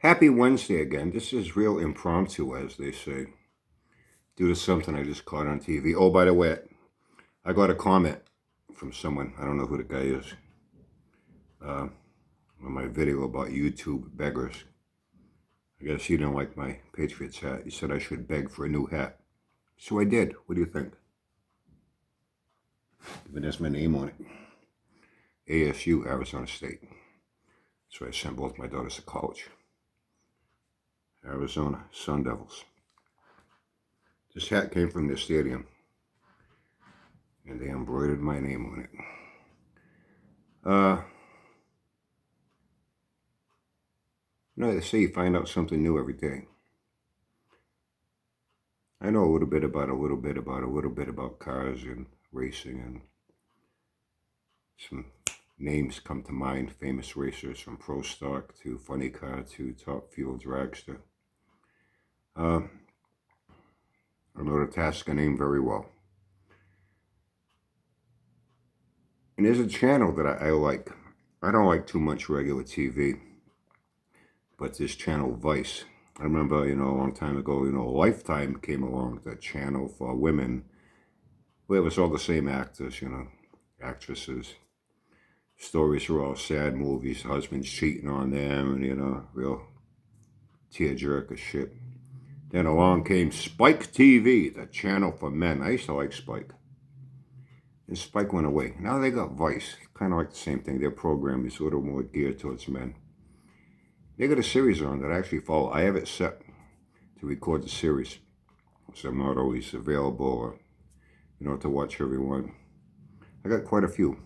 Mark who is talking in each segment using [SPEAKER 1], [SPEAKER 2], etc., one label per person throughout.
[SPEAKER 1] Happy Wednesday again. This is real impromptu, as they say, due to something I just caught on TV. Oh, by the way, I got a comment from someone. I don't know who the guy is. On my video about YouTube beggars. I guess he didn't like my Patriots hat. He said I should beg for a new hat. So I did. What do you think? Even has my name on it. ASU, Arizona State. So I sent both my daughters to college. Arizona Sun Devils. This hat came from their stadium, and they embroidered my name on it. They say you find out something new every day. I know a little bit about cars and racing, and some names come to mind, famous racers from Pro Stock to Funny Car to Top Fuel Dragster. I know the Tasca name very well. And there's a channel that I like. I don't like too much regular TV, but this channel, Vice. I remember, a long time ago, Lifetime came along, that channel for women, where it was all the same actors, actresses. Stories were all sad movies, husbands cheating on them, and, real tearjerker shit. Then along came Spike TV, the channel for men. I used to like Spike. And Spike went away. Now they got Vice, kind of like the same thing. Their program is a little more geared towards men. They got a series on that I actually follow. I have it set to record the series, so I'm not always available, to watch everyone. I got quite a few.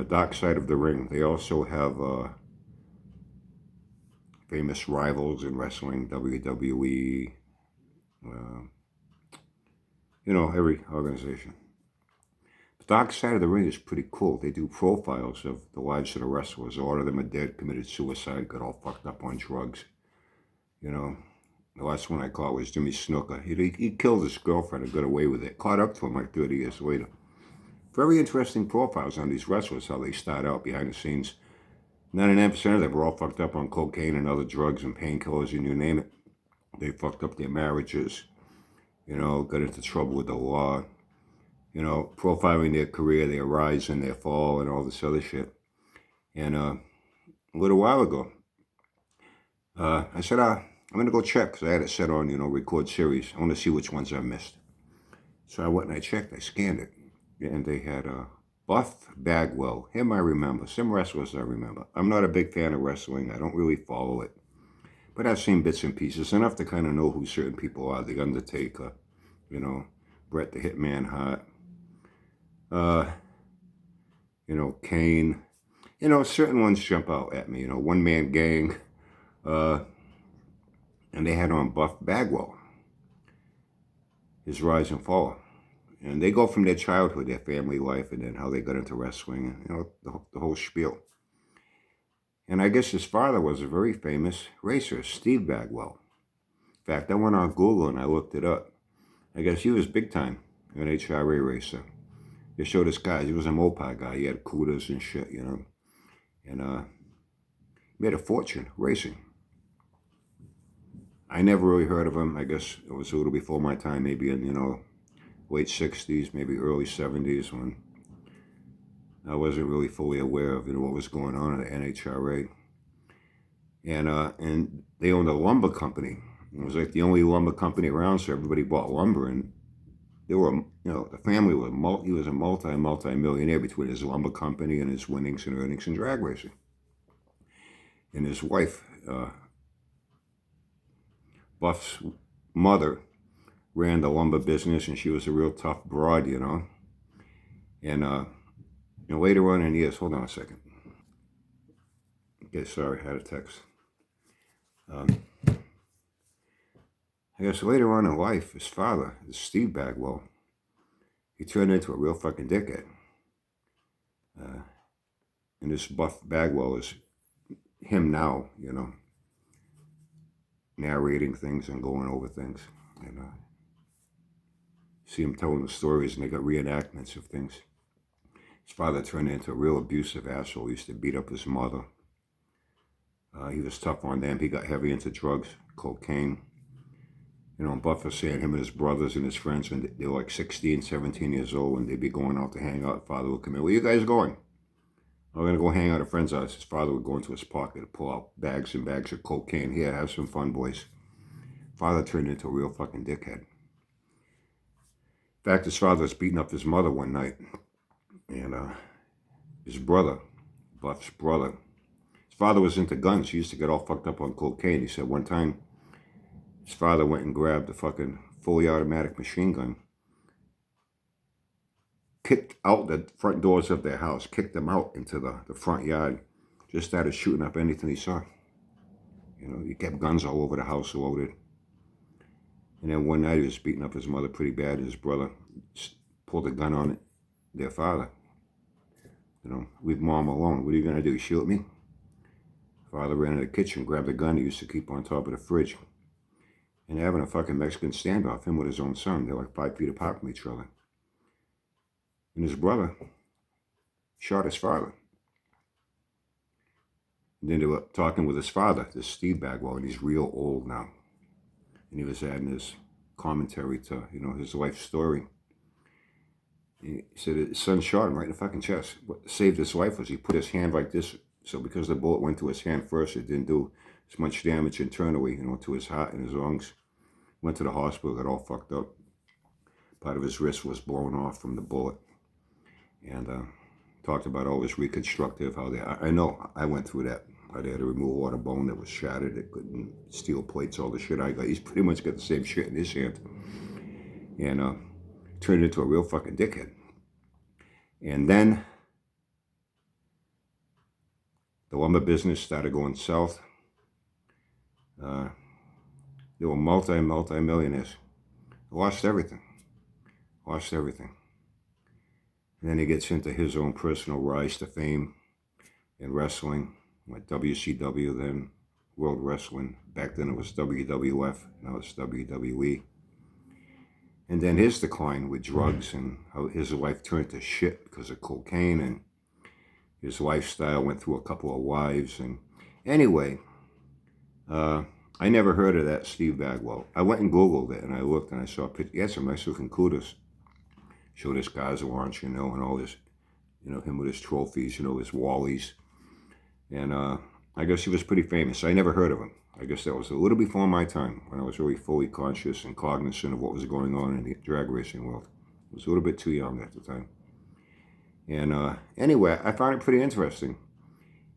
[SPEAKER 1] Dark Side of the Ring. They also have famous rivals in wrestling, WWE, every organization. The Dark Side of the Ring is pretty cool. They do profiles of the lives of the wrestlers. A lot of them are dead, committed suicide, got all fucked up on drugs. The last one I caught was Jimmy Snuka. He killed his girlfriend and got away with it. Caught up to him like 30 years later. Very interesting profiles on these wrestlers, how they start out behind the scenes. 99% of them were all fucked up on cocaine and other drugs and painkillers, and you name it. They fucked up their marriages, got into trouble with the law, profiling their career, their rise and their fall, and all this other shit. And a little while ago, I said, I'm going to go check, because I had it set on, record series. I want to see which ones I missed. So I went and I checked, I scanned it, and they had Buff Bagwell. Him I remember. Some wrestlers I remember. I'm not a big fan of wrestling. I don't really follow it. But I've seen bits and pieces, enough to kind of know who certain people are. The Undertaker, Bret the Hitman Hart, Kane. Certain ones jump out at me. One Man Gang. And they had on Buff Bagwell, his rise and fall. And they go from their childhood, their family life, and then how they got into wrestling, and, the whole spiel. And I guess his father was a very famous racer, Steve Bagwell. In fact, I went on Google and I looked it up. I guess he was big time, an HRA racer. They showed this guy, he was a moped guy. He had cooters and shit, and made a fortune racing. I never really heard of him. I guess it was a little before my time, maybe in, late 60s, maybe early 70s, when I wasn't really fully aware of, what was going on at the NHRA. And they owned a lumber company. It was like the only lumber company around, so everybody bought lumber. And they were, the family was, he was a multi-millionaire between his lumber company and his winnings and earnings in drag racing. And his wife, Buff's mother, ran the lumber business, and she was a real tough broad, And later on in years, hold on a second. Okay, sorry, I had a text. I guess later on in life, his father, Steve Bagwell, he turned into a real fucking dickhead. And this Buff Bagwell is him now, narrating things and going over things. And see him telling the stories, and they got reenactments of things. His father turned into a real abusive asshole. He used to beat up his mother. He was tough on them. He got heavy into drugs, cocaine. You know, Buff was saying him and his brothers and his friends, when they were like 16, 17 years old, and they'd be going out to hang out. Father would come in. Where you guys going? I'm going to go hang out at a friend's house. His father would go into his pocket and pull out bags and bags of cocaine. Here, have some fun, boys. Father turned into a real fucking dickhead. In fact, his father was beating up his mother one night. And his brother, Buff's brother, his father was into guns. He used to get all fucked up on cocaine. He said one time his father went and grabbed a fucking fully automatic machine gun, kicked out the front doors of their house, kicked them out into the front yard, just started shooting up anything he saw. You know, he kept guns all over the house loaded. And then one night he was beating up his mother pretty bad, and his brother pulled a gun on their father. You know, leave mom alone. What are you going to do, shoot me? Father ran in the kitchen, grabbed the gun he used to keep on top of the fridge, and having a fucking Mexican standoff, him with his own son. They're like 5 feet apart from each other. And his brother shot his father. And then they were talking with his father, this Steve Bagwell, and he's real old now. And he was adding his commentary to, you know, his life story. He said his son shot him right in the fucking chest. What saved his life was he put his hand like this. So because the bullet went to his hand first, it didn't do as much damage internally, you know, to his heart and his lungs. Went to the hospital, got all fucked up. Part of his wrist was blown off from the bullet. And talked about all his reconstructive, how they, I know, I went through that. I had to remove all the bone that was shattered. It couldn't, steel plates, all the shit I got. He's pretty much got the same shit in his hand. And turned into a real fucking dickhead. And then the lumber business started going south. They were multi-millionaires. Lost everything. Lost everything. And then he gets into his own personal rise to fame in wrestling. Went WCW, then World Wrestling. Back then it was WWF, now it's WWE. And then his decline with drugs and how his life turned to shit because of cocaine, and his lifestyle went through a couple of wives. And anyway, I never heard of that Steve Bagwell. I went and Googled it, and I looked, and I saw a picture. He had some nice looking kudos. Showed his cars launch, you know, and all this, you know, him with his trophies, you know, his Wallies. And I guess he was pretty famous. I never heard of him. I guess that was a little before my time, when I was really fully conscious and cognizant of what was going on in the drag racing world. I was a little bit too young at the time. And anyway, I found it pretty interesting.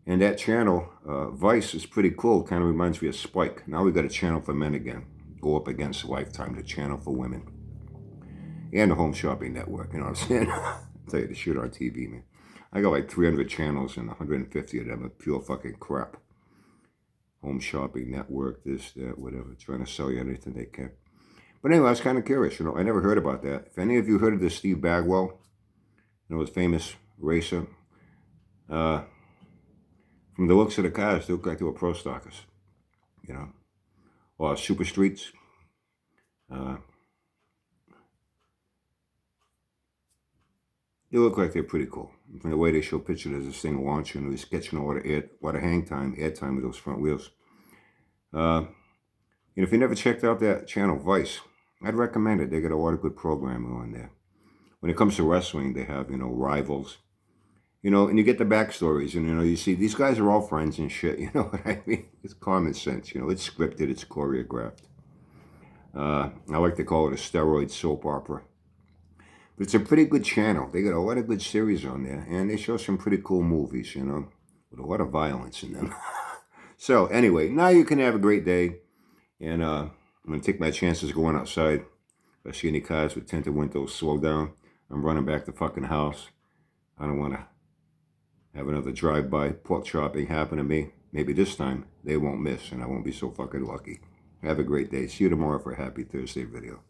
[SPEAKER 1] And that channel, Vice, is pretty cool. Kind of reminds me of Spike. Now we got a channel for men again. Go up against Lifetime, the channel for women. And the Home Shopping Network, you know what I'm saying? I'll tell you the shit on TV, man. I got like 300 channels, and 150 of them are pure fucking crap. Home Shopping Network, this, that, whatever. Trying to sell you anything they can. But anyway, I was kind of curious, you know. I never heard about that. If any of you heard of this Steve Bagwell, you know, his famous racer, from the looks of the cars, they look like they were pro stockers, you know. Or super streets. They look like they're pretty cool. From the way they show pictures of this thing launching, he's catching a lot of hang time, air time with those front wheels. You know, if you never checked out that channel, Vice, I'd recommend it. They got a lot of good programming on there. When it comes to wrestling, they have, you know, rivals. You know, and you get the backstories, and, you know, you see these guys are all friends and shit, you know what I mean? It's common sense, you know, it's scripted, it's choreographed. I like to call it a steroid soap opera. But it's a pretty good channel. They got a lot of good series on there, and they show some pretty cool movies, you know, with a lot of violence in them. So anyway, now you can have a great day, and I'm going to take my chances going outside. If I see any cars with tinted windows, slow down. I'm running back to the fucking house. I don't want to have another drive-by pork chopping happen to me. Maybe this time they won't miss, and I won't be so fucking lucky. Have a great day. See you tomorrow for a Happy Thursday video.